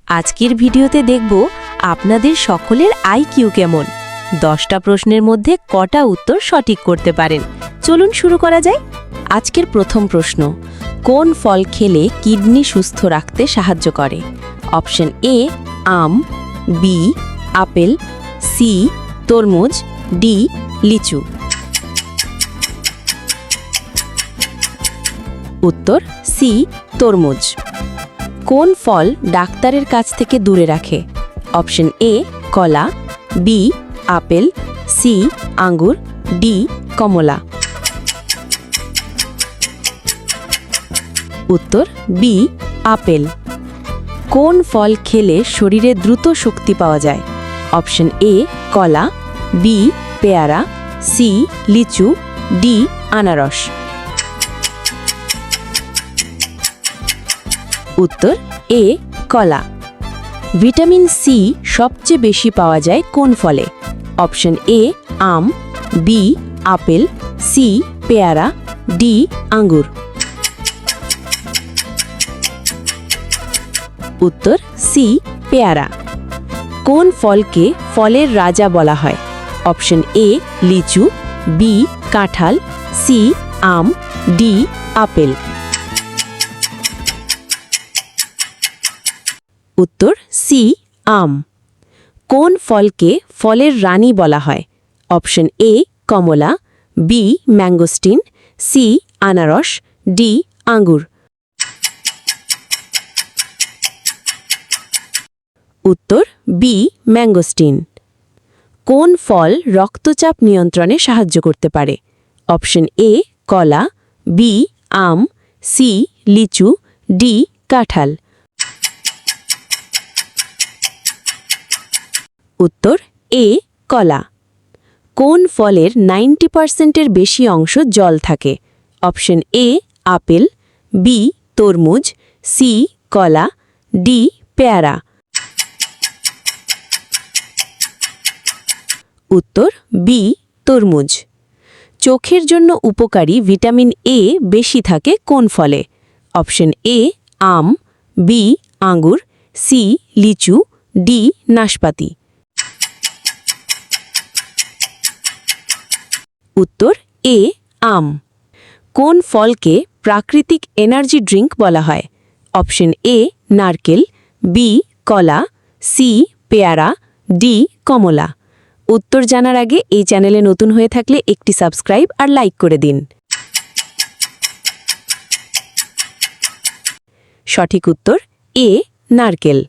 আজকের ভিডিওতে দেখব আপনাদের সকলের আইকিউ কেমন। 10টা প্রশ্নের মধ্যে কটা উত্তর সঠিক করতে পারেন। চলুন শুরু করা যায়। আজকের প্রথম প্রশ্ন, কোন ফল খেলে কিডনি সুস্থ রাখতে সাহায্য করে? অপশন এ আম, বি আপেল, সি তরমুজ, ডি লিচু। উত্তর সি তরমুজ। কোন ফল ডাক্তারের কাছ থেকে দূরে রাখে? অপশন এ কলা, বি আপেল, সি আঙ্গুর, ডি কমলা। উত্তর বি আপেল। কোন ফল খেলে শরীরে দ্রুত শক্তি পাওয়া যায়? অপশন এ কলা, বি পেয়ারা, সি লিচু, ডি আনারস। উত্তর এ কলা। ভিটামিন সি সবচেয়ে বেশি পাওয়া যায় কোন ফলে? অপশন এ আম, বি আপেল, সি পেয়ারা, ডি আঙ্গুর। উত্তর সি পেয়ারা। কোন ফলকে ফলের রাজা বলা হয়? অপশন এ লিচু, বি কাঁঠাল, সি আম, ডি আপেল। উত্তর সি আম। কোন ফলকে ফলের রানী বলা হয়? অপশন এ কমলা, বি ম্যাঙ্গোস্টিন, সি আনারস, ডি আঙ্গুর। উত্তর বি ম্যাঙ্গোস্টিন। কোন ফল রক্তচাপ নিয়ন্ত্রণে সাহায্য করতে পারে? অপশন এ কলা, বি আম, সি লিচু, ডি কাঁঠাল। উত্তর এ কলা। কোন ফলের 90%-এর বেশি অংশ জল থাকে? অপশন এ আপেল, বি তরমুজ, সি কলা, ডি পেয়ারা। উত্তর বি তরমুজ। চোখের জন্য উপকারী ভিটামিন এ বেশি থাকে কোন ফলে? অপশন এ আম, বি আঙ্গুর, সি লিচু, ডি নাশপাতি। উত্তর এ আম। কোন ফলকে প্রাকৃতিক এনার্জি ড্রিঙ্ক বলা হয়? অপশন এ নারকেল, বি কলা, সি পেয়ারা, ডি কমলা। উত্তর জানার আগে এই চ্যানেলে নতুন হয়ে থাকলে একটি সাবস্ক্রাইব আর লাইক করে দিন। সঠিক উত্তর এ নারকেল।